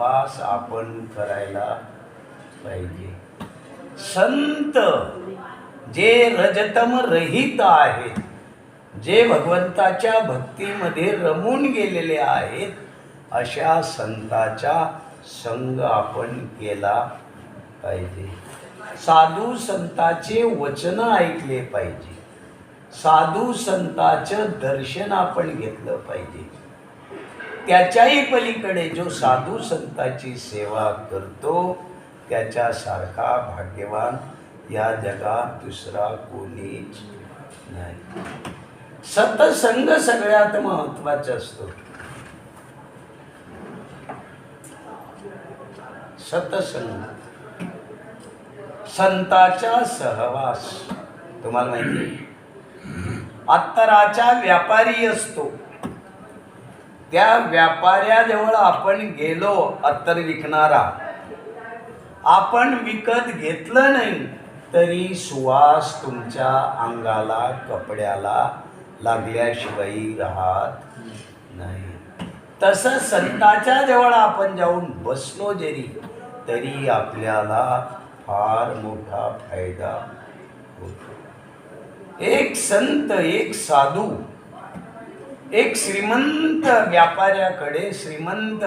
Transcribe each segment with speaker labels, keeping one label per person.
Speaker 1: उपवास आपण करायला पाहिजे. संत जे रजतम रहित आहेत, जे भगवंताच्या भक्तीमध्ये रमून गेलेले आहेत, अशा संताचा संग आपण केला पाहिजे. साधू संताचे वचन ऐकले पाहिजे. साधू संताचं दर्शन आपण घेतलं पाहिजे. त्याच्याही पलीकडे जो साधू संताची सेवा करतो त्याच्यासारखा भाग्यवान या जगात दुसरा कोणीच नाही. सत्संग सगळ्यात महत्वाचा असतो. सत्संग, संताचा सहवास. तुम्हाला माहिती आहे, अत्तराचा व्यापारी असतो. त्या व्यापाऱ्याजवळ आपण गेलो, अत्तर विकणारा, आपण विकत घेतलं नाही तरी सुवास तुमच्या अंगाला कपड्याला लागल्याशिवाय राहत नाही. तसं संताच्या जवळ आपण जाऊन बसलो जरी तरी आपल्याला फार मोठा फायदा होतो. एक संत, एक साधू, एक श्रीमंत व्यापाऱ्याकडे, श्रीमंत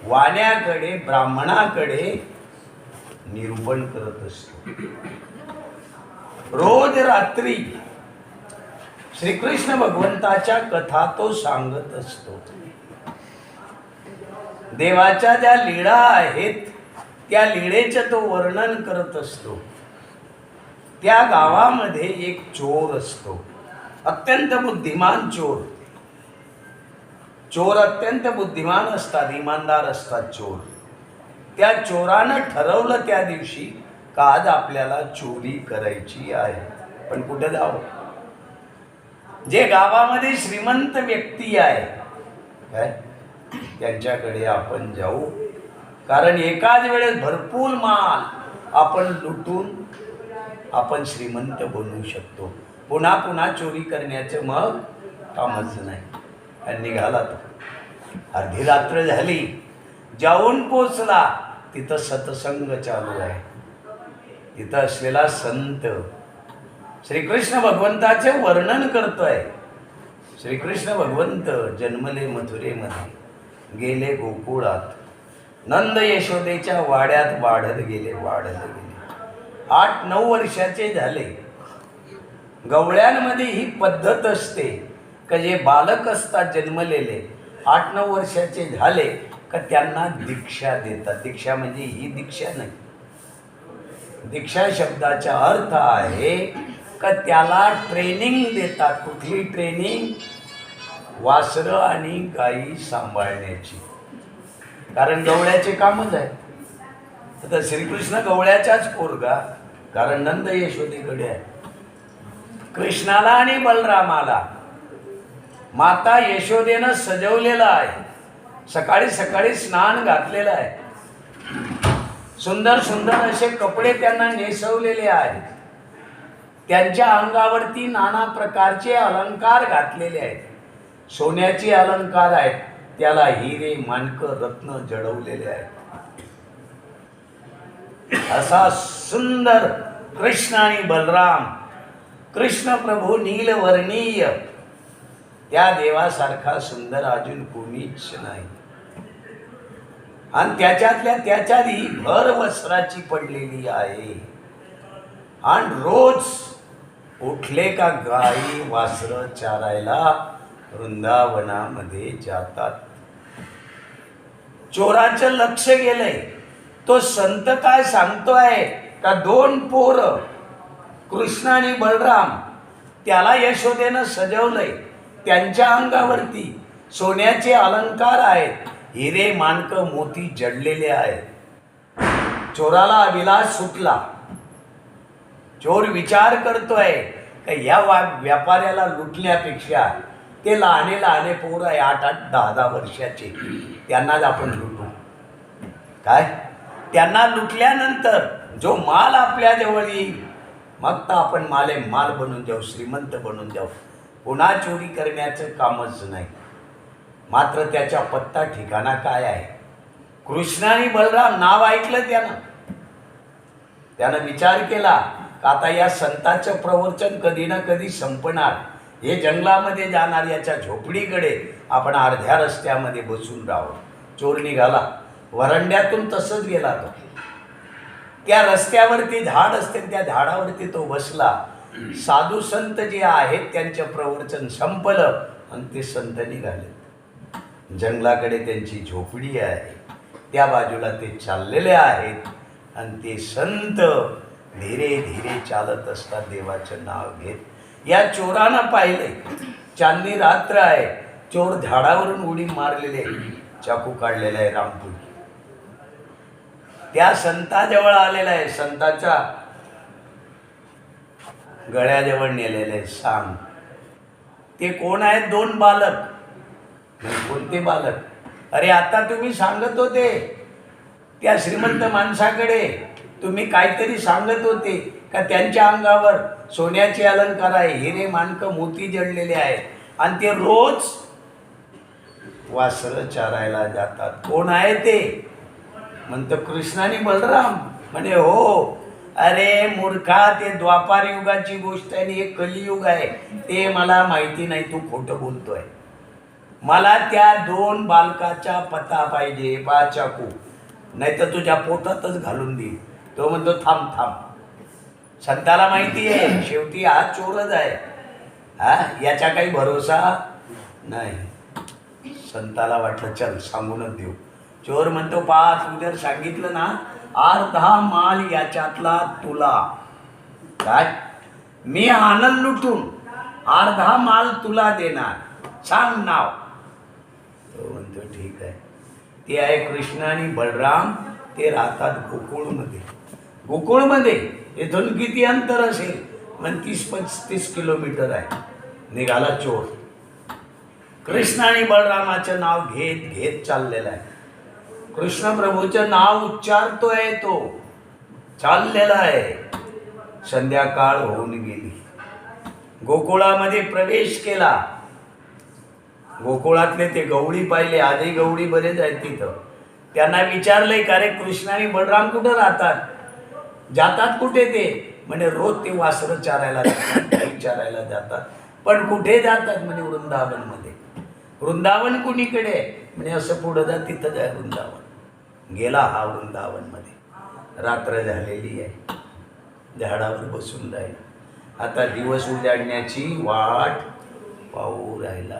Speaker 1: वाण्याकडे, ब्राह्मणाकडे निरूपण करत असतो. रोज रात्री श्रीकृष्ण भगवंताच्या कथा तो सांगत असतो. देवाच्या ज्या लीळा आहेत त्या लीळेचं तो वर्णन करत असतो. त्या गावामध्ये एक चोर असतो, अत्यंत बुद्धिमान चोर. चोर अत्यंत बुद्धिमान असतात, इमानदार असतात चोर. त्या चोरानं ठरवलं त्या दिवशी का आज आपल्याला चोरी करायची आहे, पण कुठे जावं. जे गावामध्ये श्रीमंत व्यक्ती आहे काय त्यांच्याकडे आपण जाऊ, कारण एकाच वेळेस भरपूर माल आपण लुटून आपण श्रीमंत बनवू शकतो. पुन्हा पुन्हा चोरी करण्याचं मग कामच नाही. आणि निघाला तो. अर्धी रात्र झाली, जाऊन पोचला, तिथं सत्संग चालू आहे. तिथं असलेला संत श्रीकृष्ण भगवंताचे वर्णन करतोय. श्रीकृष्ण भगवंत जन्मले मथुरेमध्ये, गेले गोकुळात, नंद यशोदेच्या वाड्यात वाढत गेले, वाढत गेले. 8-9 वर्षाचे झाले. गवळ्यांमध्ये ही पद्धत असते का जे बालक असतात जन्मलेले, 8-9 वर्षाचे झाले का त्यांना दीक्षा देतात. दीक्षा म्हणजे ही दीक्षा नाही. दीक्षा शब्दाचा अर्थ आहे का त्याला ट्रेनिंग देतात. कुठली ट्रेनिंग? वासरं आणि गायी सांभाळण्याची. कारण गवळ्याचे कामच आहे. तर श्रीकृष्ण गवळ्याचाच पोरगा, कारण नंद यशोदेकडे आहे. कृष्णाला आणि बलरामाला माता यशोदेनं सजवलेलं आहे. सकाळी सकाळी स्नान घातलेलं आहे. सुंदर सुंदर असे कपडे त्यांना नेसवलेले आहेत. त्यांच्या अंगावरती नाना प्रकारचे अलंकार घातलेले आहेत. सोन्याचे अलंकार आहेत, त्याला हिरे, माणकं, रत्न जडवलेले आहेत. असा सुंदर कृष्ण आणि बलराम, कृष्ण प्रभू नीलवर्णीय, त्या देवासारखा सुंदर अजून कोणीच नाही. आणि त्याच्यातल्या त्याच्यात ही भर वस्त्राची पडलेली आहे. आणि रोज उठले का गाई वासरं चारायला वृंदावनामध्ये जातात. चोराचं लक्ष गेलंय. तो संत काय सांगतोय का 2 पोरं कृष्ण आणि बलराम, त्याला यशोदेनं सजवलंय. त्यांच्या अंगावरती सोन्याचे अलंकार आहेत, हिरे, माणकं, मोती जडलेले आहेत. चोराला अभिलाष सुटला. चोर विचार करतोय का या व्यापाऱ्याला लुटण्यापेक्षा ते लहाने लहाने पोरं आहे 8-8, 10-10 वर्षाचे, त्यांनाच आपण लुटू. काय त्यांना लुटल्यानंतर जो माल आपल्या जवळ येईल मग तर आपण माल बनून जाऊ, श्रीमंत बनून जाऊ. पुन्हा चोरी करण्याचं कामच नाही. मात्र त्याचा पत्ता ठिकाणा काय आहे? कृष्ण आणि बलराम नाव ऐकलं त्यानं विचार केला का आता या संतांचं प्रवचन कधी ना कधी संपणार, हे जंगलामध्ये जाणार, याच्या झोपडीकडे आपण अर्ध्या रस्त्यामध्ये बसून राहू. चोर निघाला, वरंड्यातून तसंच गेला तो. त्या रस्त्यावरती झाड असते, त्या झाडावरती तो बसला. साधू संत जे आहेत त्यांचं प्रवचन संपलं आणि ते संत निघाले. जंगलाकडे त्यांची झोपडी आहे, त्या बाजूला ते चाललेले आहेत. आणि ते संत धीरे धीरे चालत असतात देवाचं नाव घेत. या चोरानं पाहिले, चांदणी रात्र आहे, चोर झाडावरून उडी मारलेले, चाकू काढलेला आहे रामपुरी. त्या संताजवळ आलेला आहे, संताच्या गळ्याजवळ नेलेले आहे. सांग ते कोण आहेत? 2 बालक. कोणते बालक? अरे आता तुम्ही सांगत होते त्या श्रीमंत माणसाकडे, तुम्ही काहीतरी सांगत होते का त्यांच्या अंगावर सोन्याचे अलंकार आहे, हिरे माणकं मोती जडलेले आहेत, आणि ते रोज वासरं चारायला जातात. कोण आहे ते? म्हणतो कृष्ण आणि बलराम. म्हणे हो. अरे मूर्खा, ते द्वापार युगाची गोष्ट आहे आणि हे कलियुग आहे, ते मला माहिती नाही, तू खोटं बोलतोय. मला त्या 2 बालकाचा पत्ता पाहिजे, पा चाकू, नाही तर तुझ्या पोटातच घालून देईल. तो म्हणतो थांब थांब. संताला माहिती आहे शेवटी हा चोरच आहे, हा याचा काही भरोसा नाही. संताला वाटलं चल सांगूनच देऊ. चोर म्हणतो पा, तू जर सांगितलं ना अर्धा माल याच्यातला तुला, काय मी आनंद लुटून अर्धा माल तुला देणार, सांग नाव. तो म्हणतो ठीक आहे. ते आहे कृष्ण आणि बलराम. ते राहतात गोकुळमध्ये. गोकुळमध्ये इथून किती अंतर असेल? 30-35 किलोमीटर आहे. निघाला चोर, कृष्ण आणि बलरामाचं नाव घेत घेत चाललेला आहे. कृष्ण प्रभूचं नाव उच्चारतोय, तो चाललेला आहे. संध्याकाळ होऊन गेली. गोकुळामध्ये प्रवेश केला. गोकुळातले ते गवळी पाहिले, आधी गवळी बरेच आहेत तिथं. त्यांना विचारलंय का रे कृष्ण आणि बलराम कुठं राहतात, जातात कुठे ते? म्हणजे रोज ते वासरं चारायला जातात, चारायला जातात. पण कुठे जातात? म्हणजे वृंदावनमध्ये. वृंदावन कुणीकडे? म्हणजे असं पुढं जा, तिथं जाय वृंदावन. गेला हा वृंदावनमध्ये. रात्र झालेली आहे, झाडावर बसून राहिला. आता दिवस उजाडण्याची वाट पाहू राहिला.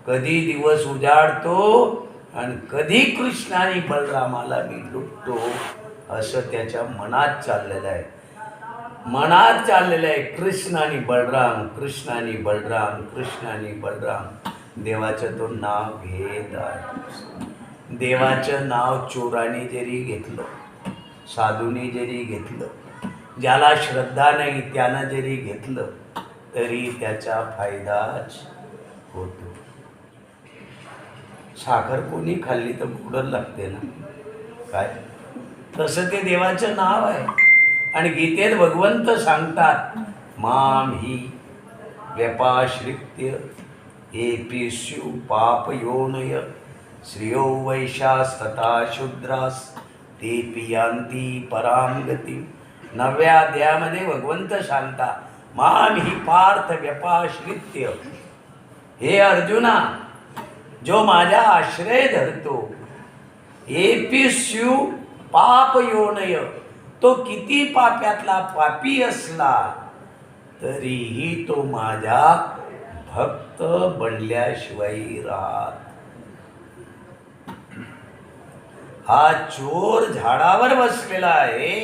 Speaker 1: कधी दिवस उजाडतो आणि कधी कृष्ण आणि बलरामाला मी लुटतो, असं त्याच्या मनात चाललेलं आहे. मनात चाललेलं आहे कृष्ण आणि बलराम, कृष्ण आणि बलराम, कृष्ण आणि बलराम. देवाचं तो नाव घेत आहे. देवाचं नाव चोराने जरी घेतलं, साधूने जरी घेतलं, ज्याला श्रद्धा नाही त्यानं जरी घेतलं, तरी त्याचा फायदाच होतो. साखर कोणी खाल्ली तर गोड लागते ना, काय तसं ते देवाचं नाव आहे. आणि गीतेत भगवंत सांगतात, माम ही व्यपाश्रित्य एपिस्यु पापयोनय श्रियो वैशास्तथा शूद्रास ते पियांती पराम गती. 9व्या अध्यायामध्ये भगवंत सांगता, माम ही पार्थ व्यपाश्रित्य, हे अर्जुना जो माझा आश्रय धरतो, एपिस्यु पाप योनय, तो किती पाप्यातला पापी असला तरीही तो माझा भक्त बनल्याशिवाय राहत. हा चोर झाडावर बसलेला आहे,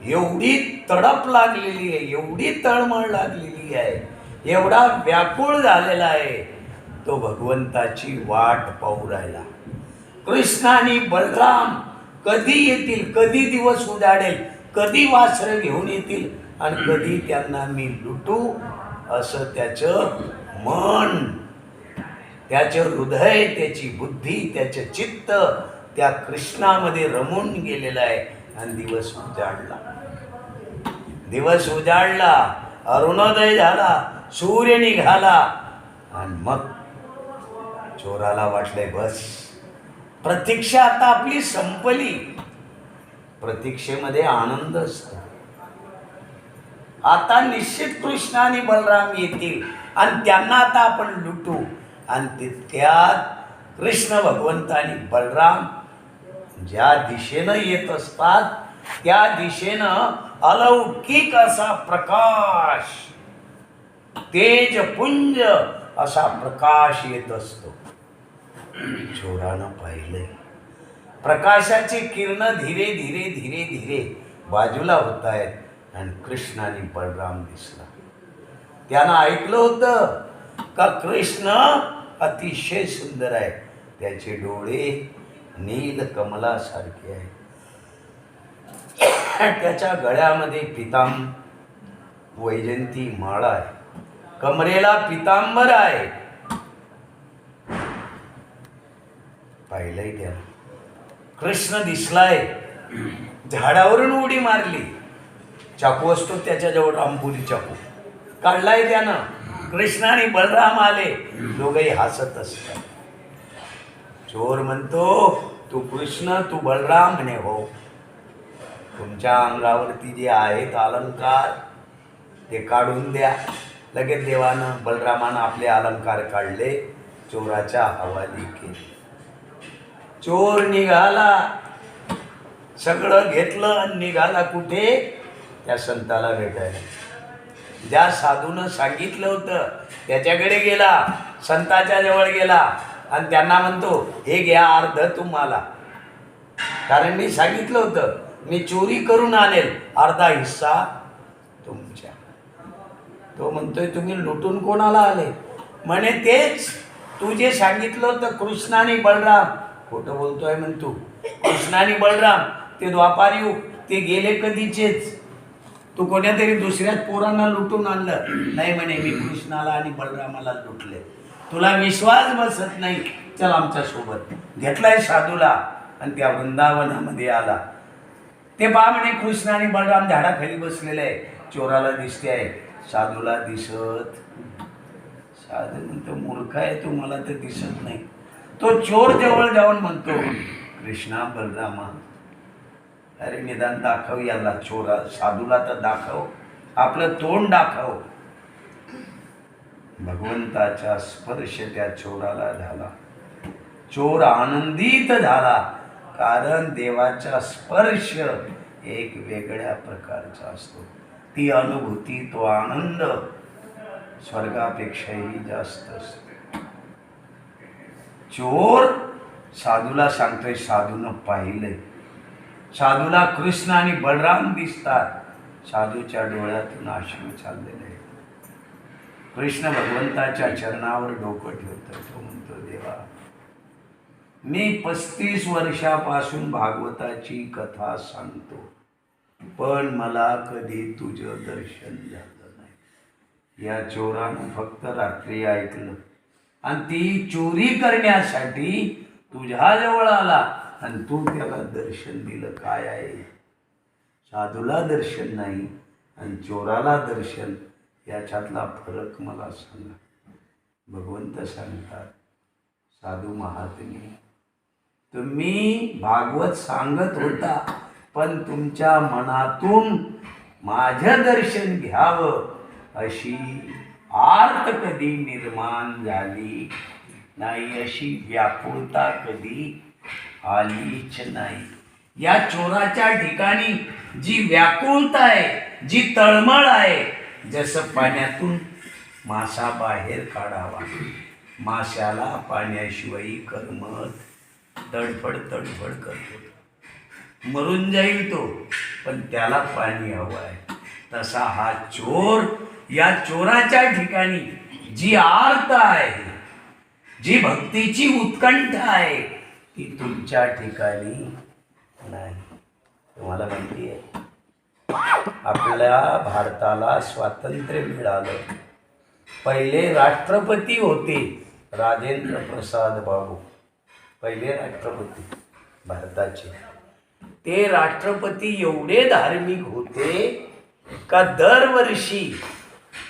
Speaker 1: एवढी तडप लागलेली आहे, एवढी तळमळ लागलेली आहे, एवढा व्याकुळ झालेला आहे, तो भगवंताची वाट पाहू राहिला. कृष्ण आणि बलराम कधी येतील, कधी दिवस उजाडेल, कधी वासरं घेऊन येतील आणि कधी त्यांना मी लुटू, असं त्याचं मन, त्याचं हृदय, त्याची बुद्धी, त्याचं चित्त त्या कृष्णामध्ये रमून गेलेलं आहे. आणि दिवस उजाडला. दिवस उजाडला, अरुणोदय झाला, सूर्य निघाला. आणि मग चोराला वाटलंय बस प्रतीक्षा आता आपली संपली. प्रतीक्षेमध्ये आनंद असतो. आता निश्चित कृष्ण आणि बलराम येतील आणि त्यांना आता आपण लुटू. आणि तितक्यात कृष्ण भगवंत आणि बलराम ज्या दिशेनं येत असतात त्या दिशेनं अलौकिक असा प्रकाश, तेजपुंज असा प्रकाश येत असतो. चोरानं पाहिलंय प्रकाशाची किरण धीरे धीरे धीरे धीरे बाजूला होत आहेत आणि कृष्ण आणि बलराम दिसला. त्यानं ऐकलं होतं का कृष्ण अतिशय सुंदर आहे. त्याचे डोळे नील कमलासारखे आहेत. त्याच्या गळ्यामध्ये वैजंती माळा आहे. कमरेला पितांबर आहे. पाहिलंय त्यानं. कृष्ण दिसलाय. झाडावरून उडी मारली. चाकू असतो त्याच्याजवळ, रामपुरी चाकू काढलाय त्यानं. कृष्ण आणि बलराम आले. दोघंही हसत असतात. चोर म्हणतो, तू कृष्ण तू बलराम? म्हणे हो. तुमच्या अंगावरती जे आहेत अलंकार ते काढून द्या. लगेच देवानं बलरामानं आपले अलंकार काढले, चोराच्या हवाली केले. चोर निघाला, सगळं घेतलं आणि निघाला कुठे? त्या संताला भेटायला. ज्या साधूनं सांगितलं होतं त्याच्याकडे गेला. संताच्या जवळ गेला आणि त्यांना म्हणतो, हे घ्या अर्ध तुम्हाला, कारण मी सांगितलं होतं मी चोरी करून आणेल, अर्धा हिस्सा तुमच्या. तो म्हणतोय, तुम्ही लुटून कोणाला आले? म्हणे तेच तू जे सांगितलं होतं कृष्ण आणि बलराम. खोटं बोलतोय म्हणतो. कृष्ण आणि बलराम ते द्वापार युग, ते गेले कधीचेच. तू कोण्या तरी दुसऱ्याच पोरांना लुटून आणलं. नाही म्हणे, मी कृष्णाला आणि बलरामाला लुटले. तुला विश्वास बसत नाही, चल आमच्या सोबत. घेतलाय साधूला आणि त्या वृंदावनामध्ये आला. ते पहा म्हणे कृष्ण आणि बलराम झाडाखाली बसलेले आहे. चोराला दिसते आहे, साधूला दिसत. साधू म्हणतो, मूर्ख आहे तू, मला तर दिसत नाही. तो चोर जवळ जाऊन म्हणतो, कृष्णा बलरामा, अरे निदान दाखव याला. चोरा साधूला तर दाखव, आपलं तोंड दाखव. भगवंताचा स्पर्श त्या चोराला झाला. चोर आनंदित झाला, कारण देवाचा स्पर्श एक वेगळ्या प्रकारचा असतो. ती अनुभूती, तो आनंद स्वर्गापेक्षाही जास्त असतो. चोर साधूला सांगतोय, साधूनं पाहिलंय. साधूला कृष्ण आणि बलराम दिसतात. साधूच्या डोळ्यातून अश्रू चाललेले आहेत. कृष्ण भगवंताच्या चरणावर डोकं ठेवतोय. तो म्हणतो, देवा, मी 35 वर्षापासून भागवताची कथा सांगतो, पण मला कधी तुझं दर्शन झालं नाही. या चोरानं फक्त रात्री ऐकलं आणि ती चोरी करण्यासाठी तुझ्याजवळ आला आणि तू त्याला दर्शन दिलं. काय आहे? साधूला दर्शन नाही आणि चोराला दर्शन, याच्यातला फरक मला सांगा. भगवंत सांगतात, साधू महात्मे, तुम्ही भागवत सांगत होता, पण तुमच्या मनातून माझं दर्शन घ्यावं अशी आर्त कधी निर्माण झाली नाही, अशी व्याकुळता कधी आलीच नाही. या चोराच्या ठिकाणी जी व्याकुळता आहे, जी तळमळ आहे, जसं पाण्यातून मासा बाहेर काढावा, माशाला पाण्याशिवाय करमत तडफड तडफड करतो, मरून जाईल तो, पण त्याला पाणी हवं आहे. तसा हा चोर, या चोराच्या ठिकाणी जी आर्त आहे, जी भक्तीची उत्कंठ आहे, ती तुमच्या ठिकाणी नाही. तुम्हाला माहिती आहे, आपल्या भारताला स्वातंत्र्य मिळालं, पहिले राष्ट्रपती होते राजेंद्र प्रसाद बाबू, पहिले राष्ट्रपती भारताचे. ते राष्ट्रपती एवढे धार्मिक होते का दरवर्षी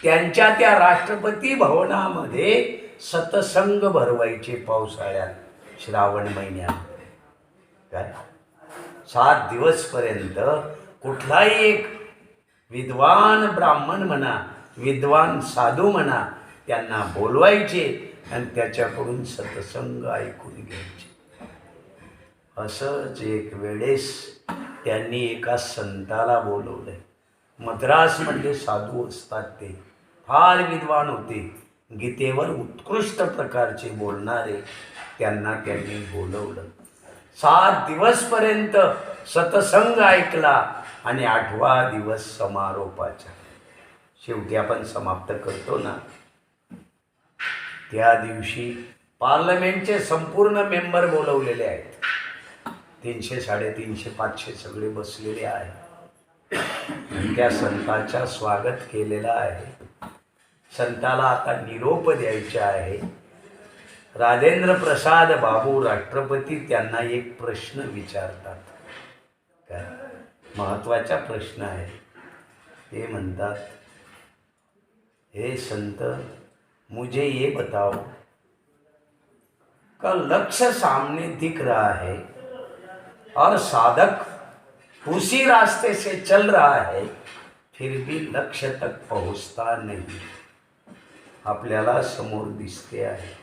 Speaker 1: त्यांच्या त्या राष्ट्रपती भवनामध्ये सतसंग भरवायचे पावसाळ्यात, श्रावण महिन्यात. काय 7 दिवसपर्यंत कुठलाही एक विद्वान ब्राह्मण म्हणा, विद्वान साधू म्हणा, त्यांना बोलवायचे आणि त्याच्याकडून सत्संग ऐकून घ्यायचे. असंच एक वेळेस त्यांनी एका संताला बोलवलंय. मद्रासमध्ये साधू असतात, ते फार विद्वान होते, गीतेवर उत्कृष्ट प्रकारचे बोलणारे. त्यांना त्यांनी बोलवलं. 7 दिवसपर्यंत सत्संग ऐकला आणि 8वा दिवस समारोपाचा. शेवटी आपण समाप्त करतो ना, त्या दिवशी पार्लमेंटचे संपूर्ण मेंबर बोलवलेले आहेत. 300, 350, 500 सगळे बसलेले आहेत. त्या संतांचा स्वागत केलेलं आहे. संताला आता निरोप द्यायचा आहे. राजेंद्र प्रसाद बाबू राष्ट्रपती त्यांना एक प्रश्न विचारतात. काय महत्वाचा प्रश्न आहे. ते म्हणतात, हे संत, मुझे ये बताओ, का लक्ष्य सामने दिख रहा है और साधक उसी रास्ते से चल रहा है, फिर भी लक्ष्य तक पहुंचता नहीं. आपल्याला समोर दिसते आहे,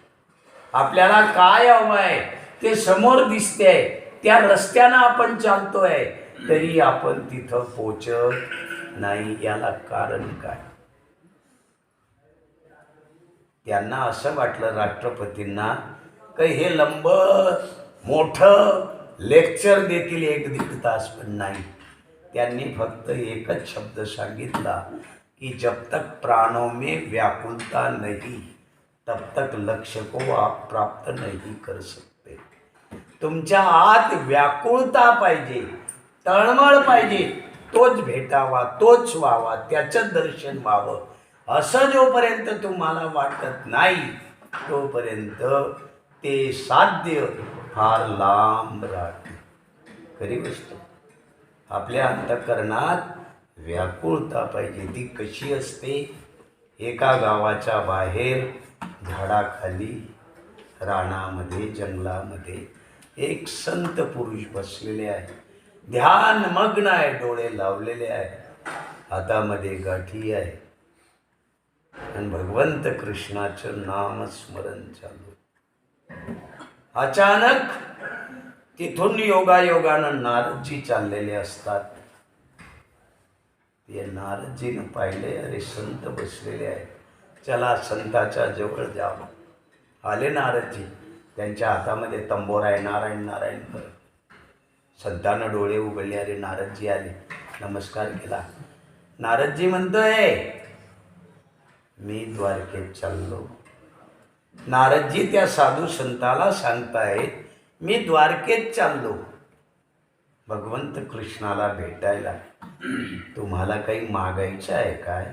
Speaker 1: आपल्याला काय हवं आहे ते समोर दिसते आहे, त्या रस्त्यानं आपण चालतोय, तरी आपण तिथं पोचत नाही. याला कारण काय? त्यांना असं वाटलं राष्ट्रपतींना की हे लंब मोठं लेक्चर देतील 1-1.5 तास, पण नाही. त्यांनी फक्त एकच शब्द सांगितला कि जब तक प्राणों में व्याकुलता नहीं, तब तक लक्ष्य को आप प्राप्त नहीं कर सकते. तुमच्या आत व्याकुळता पाहिजे, तळमळ पाहिजे, तोच भेटावा, तोच व्हावा, त्याचं दर्शन व्हावं. असं जोपर्यंत तुम्हाला वाटत नाही, तोपर्यंत ते साध्य फार लांब राहते. खरी गोष्ट. आपल्या अंतःकरणात व्याकुळता पाहिजे. ती कशी असते? एका गावाच्या बाहेर झाडाखाली, रानामध्ये, जंगलामध्ये एक संत पुरुष बसलेले आहे. ध्यानमग्न आहे, डोळे लावलेले आहे, हातामध्ये गाठी आहे आणि भगवंत कृष्णाचं नामस्मरण चालू. अचानक तिथून योगायोगानं नारदजी चाललेले असतात. ते नारदजीनं पाहिले, अरे संत बसलेले आहेत, चला संताच्या जवळ जावं. आले नारदजी, त्यांच्या हातामध्ये तंबोरा आहे, नारायण नारायण करत. संतानं डोळे उघडले, अरे नारदजी आले, नमस्कार केला. नारदजी म्हणतोय, मी द्वारकेत चाललो. नारदजी त्या साधू संताला सांगतायत, मी द्वारकेत चाललो भगवंत कृष्णाला भेटायला. तुम्हाला काही मागायचं आहे काय?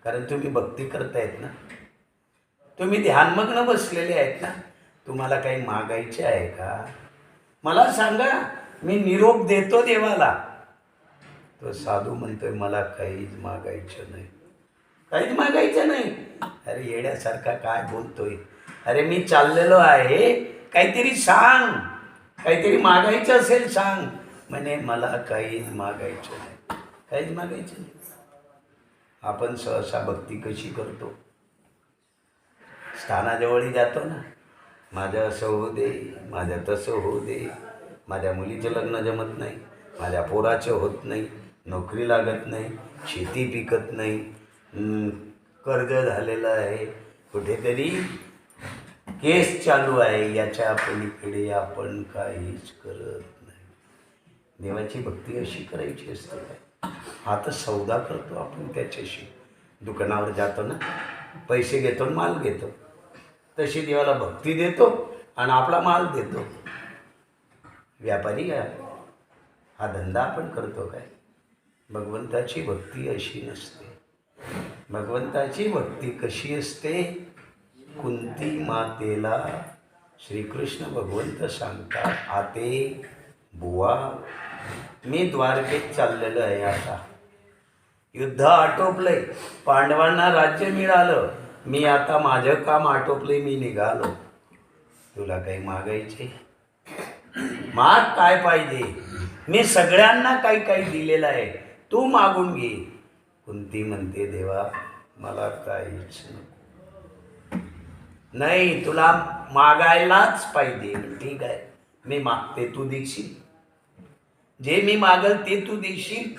Speaker 1: कारण तुम्ही भक्ती करतायत ना, तुम्ही ध्यानमग्न बसलेले आहेत ना, तुम्हाला काही मागायचे आहे का? मला सांगा, मी निरोप देतो देवाला. तो साधू म्हणतोय, मला काहीच मागायचं नाही, काहीच मागायचं नाही. अरे येड्यासारखा काय बोलतोय? अरे मी चाललेलो आहे, काहीतरी सांग, काहीतरी मागायचं असेल सांग. म्हणे मला काहीच मागायचं नाही, काहीच मागायचं नाही. आपण सहसा भक्ती कशी करतो? स्थानाजवळही जातो ना, माझं असं होऊ दे, माझं तसं होऊ दे, माझ्या मुलीचं लग्न जमत नाही, माझ्या पोराचं होत नाही, नोकरी लागत नाही, शेती पिकत नाही, कर्ज झालेलं आहे, कुठेतरी केस चालू आहे, याच्या पलीकडे आपण काहीच करत नाही. देवाची भक्ती अशी करायची असते काय? हा तर सौदा करतो आपण त्याच्याशी. दुकानावर जातो ना, पैसे घेतो, माल घेतो, तशी देवाला भक्ती देतो आणि आपला माल देतो. व्यापारी हा धंदा आपण करतो काय? भगवंताची भक्ती अशी नसते. भगवंताची भक्ती कशी असते? कुंती मातेला श्रीकृष्ण भगवंत सांगतात, आते बुवा, मी द्वारकेत चाललेलो आहे. आता युद्ध आटोपलंय, पांडवांना राज्य मिळालं, मी आता माझं काम आटोपलंय, मी निघालो. तुला काही मागायचे? माग काय पाहिजे, मी सगळ्यांना काही काही दिलेलं आहे, तू मागून घे. कुंती म्हणते देवा मला काहीच नको. नाही, तुला मागायलाच पाहिजे. ठीक आहे, मी मागते, तू देशील. जे मी मागल ते तू देशील.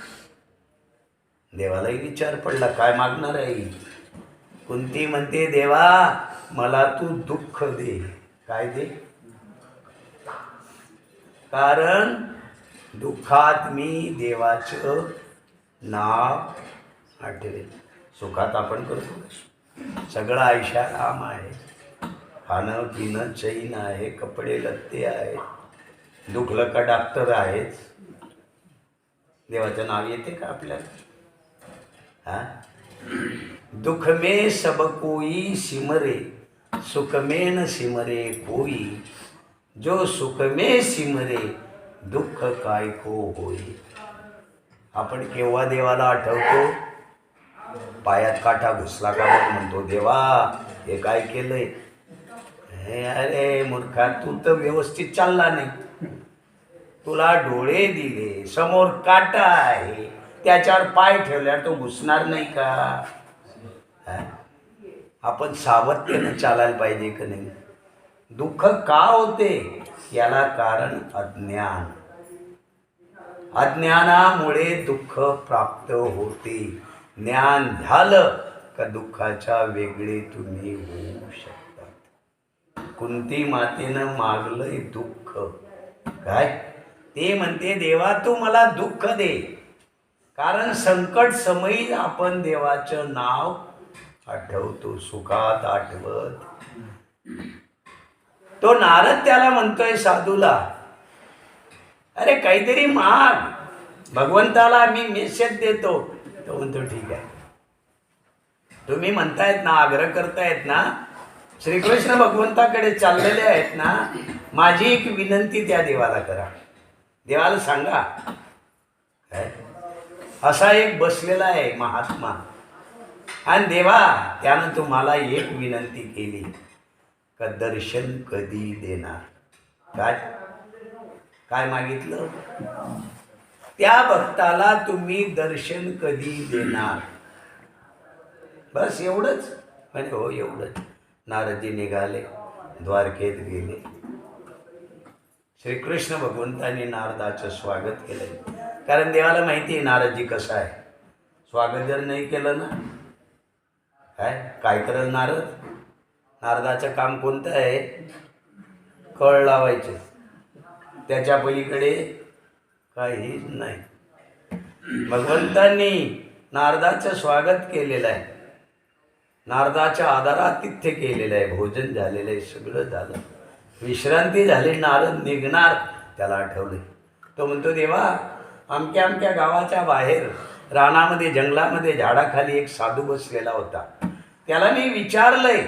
Speaker 1: देवालाही विचार पडला काय मागणार आहे. कुंती म्हणते देवा मला तू दुःख दे. काय दे? कारण दुःखात मी देवाचं नाव आठवेल. सुखात आपण करतो सगळं ऐशाराम आहे, खाणं पिणं चैन आहे, कपडे लत्ते आहे, दुखलं का डॉक्टर आहेच. देवाचं नाव येते का आपल्याला? हा, दुख में सब कोई सिमरे, सुख में न सिमरे कोई, जो सुख में सिमरे दुःख काय को होई. आपण केव्हा देवाला आठवतो? पायात काटा घुसला का मग म्हणतो देवा हे काय केलंय. हे अरे मूर्खा, तू तर व्यवस्थित चालला नाही. तुला डोळे दिले, समोर काटा आहे, त्याच्यावर पाय ठेवल्यावर तो घुसणार नाही का? आपण सावधतेनं चालायला पाहिजे का नाही? दुःख का होते याला कारण अज्ञान. अज्ञानामुळे दुःख प्राप्त होते. ज्ञान झालं का दुःखाच्या वेगळे तुम्ही होऊ शकता. कुंती मातेनं मागलंय दुःख. काय ते म्हणते देवा तू मला दुःख दे. कारण संकट समयी आपण देवाचं नाव आठवतो, सुखात आठवत. तो नारद त्याला म्हणतोय साधूला अरे काहीतरी माग, भगवंताला मी मेसेज देतो. तो म्हणतो ठीक आहे, तुम्ही म्हणतायत ना, आग्रह करतायत ना, श्रीकृष्ण भगवंताकडे चाललेले आहेत ना, माझी एक विनंती त्या देवाला करा. देवाला सांगा असा एक बसलेला आहे महात्मा, आणि देवा त्यानं तुम्हाला एक विनंती केली का दर्शन कधी देणार. काय काय मागितलं? त्या भक्ताला तुम्ही दर्शन कधी देणार. बस एवढंच. म्हणजे हो एवढंच. नारदजी निघाले, द्वारकेत गेले. श्रीकृष्ण भगवंतांनी नारदाचं स्वागत केलं. कारण देवाला माहिती आहे नारदजी कसा आहे. स्वागत जर नाही केलं ना काय करेल नारद? नारदाचं काम कोणतं आहे? कळ लावायचे, त्याच्या पलीकडे काहीच नाही. भगवंतांनी नारदाचं स्वागत केलेलं आहे, नारदाच्या आदरातिथ्य केलेलं आहे, भोजन झालेलं आहे, सगळं झालं, विश्रांती झाली. नारद निघणार, त्याला आठवले. तो म्हणतो देवा आमक्या आमक्या गावाच्या बाहेर रानामध्ये जंगलामध्ये झाडाखाली एक साधू बसलेला होता. त्याला मी विचारलंय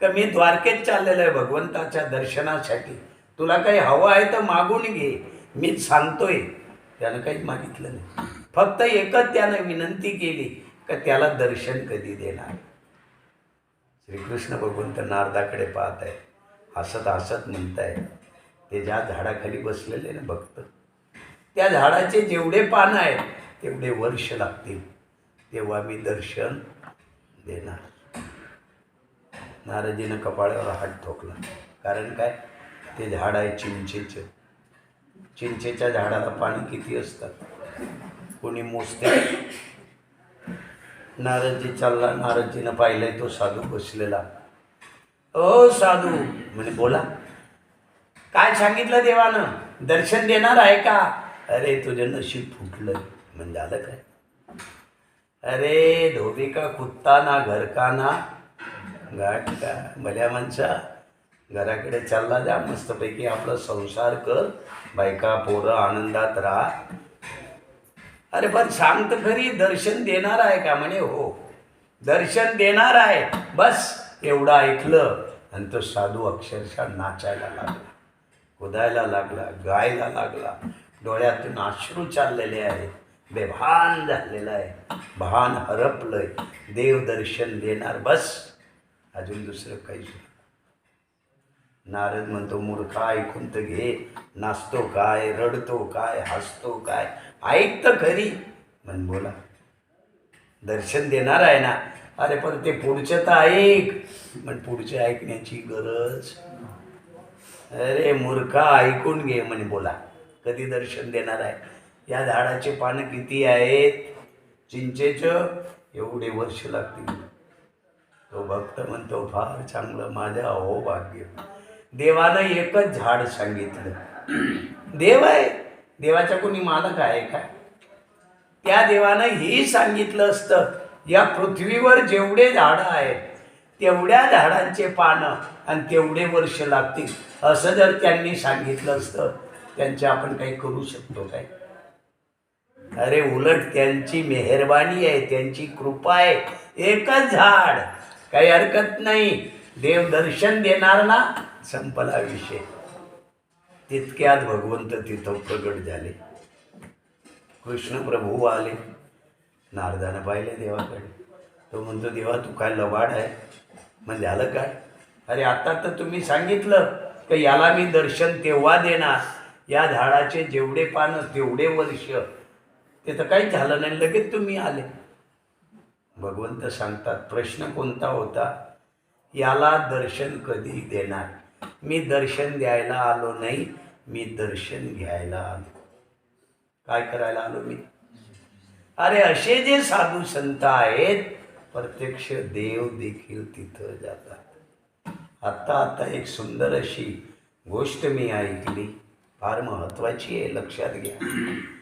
Speaker 1: का मी द्वारकेत चाललेलो आहे भगवंताच्या दर्शनासाठी, तुला काही हवं आहे तर मागून घे, मीच सांगतोय. त्यानं काहीच मागितलं नाही. फक्त एकच त्यानं विनंती केली का त्याला दर्शन कधी देणार. श्रीकृष्ण भगवंत नारदाकडे पाहत आहे, हसत हसत म्हणताय ते ज्या झाडाखाली बसलेले ना भक्त, त्या झाडाचे जेवढे पानं आहेत तेवढे वर्ष लागतील तेव्हा मी दर्शन देणार. नारदजीनं कपाळावर हात ठोकला. कारण काय? ते झाड आहे चिंचेचं. चिंचेच्या झाडाला पाणी किती असतात कोणी मोजते? नारदजी चालला. नारदजीनं पाहिलंय तो साधू बसलेला. ओ साधू म्हणे बोला. काय सांगितलं देवानं? दर्शन देणार आहे का? अरे तुझं नशीब फुटलं. म्हणजे आलं काय? अरे धोबी का कुत्ता ना घर का ना गाठ का. भल्या माणसा घराकडे चालला जा, मस्तपैकी आपला संसार कर, बायका पोरं आनंदात राहा. अरे पण सांग तर खरी, दर्शन देणार आहे का? म्हणे हो दर्शन देणार आहे. बस एवढं ऐकलं आणि तो साधू अक्षरशः नाचायला लागला, कुदायला लागला, गायला लागला. डोळ्यातून अश्रू चाललेले आहेत, बेभान झालेला आहे, भान हरपलंय. देव दर्शन देणार, बस अजून दुसरं काहीच नाही. नारद म्हणतो, मूर्खा ऐकून तर घे, नाचतो काय, रडतो काय, हसतो काय, ऐक तर खरी. म्हण बोला, दर्शन देणार आहे ना. अरे पण ते पुढचं तर ऐक. पण पुढचे ऐकण्याची गरज. अरे मूर्खा ऐकून घे म्हणे बोला, कधी दर्शन देणार आहे. या झाडाचे पानं किती आहेत, चिंचेचं, एवढे वर्ष लागतील. तो भक्त म्हणतो, फार चांगलं, माझ्या अहो भाग्य. देवानं एकच झाड सांगितलं. देव आहे, देवाच्या कोणी मालक आहे का? त्या देवानं ही सांगितलं असतं, या पृथ्वीवर जेवढे झाडं आहेत तेवढ्या झाडांचे पानं आणि तेवढे वर्ष लागतील, असं जर त्यांनी सांगितलं असतं, त्यांचे आपण काही करू शकतो काय? अरे उलट त्यांची मेहरबानी आहे, त्यांची कृपा आहे. एकच झाड, काही हरकत नाही. देव दर्शन देणार ना, संपला विषय. तितक्यात भगवंत तिथं प्रगट झाले. कृष्ण प्रभू आले. नारदानं पाहिले देवाकडे. तो म्हणतो, देवा तू काय लबाड आहे? मग झालं काय? अरे आता तर तुम्ही सांगितलं की याला मी दर्शन तेव्हा देणार, या झाडाचे जेवढे पानं तेवढे वर्ष. ते तर काही झालं नाही, लगेच तुम्ही आले. भगवंत सांगतात, प्रश्न कोणता होता? याला दर्शन कधी देणार? मी दर्शन द्यायला आलो नाही, मी दर्शन घ्यायला आलो. काय करायला आलो मी? अरे असे जे साधू संत आहेत, प्रत्यक्ष देव देखील तिथं जातात. आता एक सुंदर अशी गोष्ट मी ऐकली, फार महत्त्वाची आहे, लक्षात घ्या.